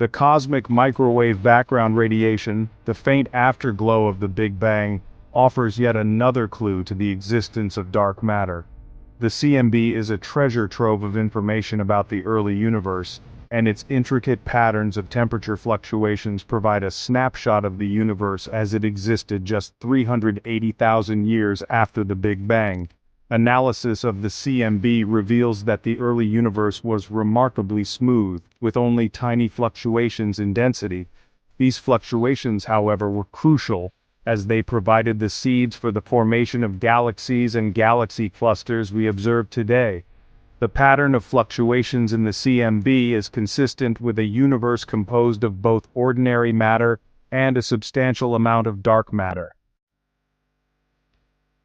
The cosmic microwave background radiation, the faint afterglow of the Big Bang, offers yet another clue to the existence of dark matter. The CMB is a treasure trove of information about the early universe, and its intricate patterns of temperature fluctuations provide a snapshot of the universe as it existed just 380,000 years after the Big Bang. Analysis of the CMB reveals that the early universe was remarkably smooth, with only tiny fluctuations in density. These fluctuations, however, were crucial, as they provided the seeds for the formation of galaxies and galaxy clusters we observe today. The pattern of fluctuations in the CMB is consistent with a universe composed of both ordinary matter and a substantial amount of dark matter.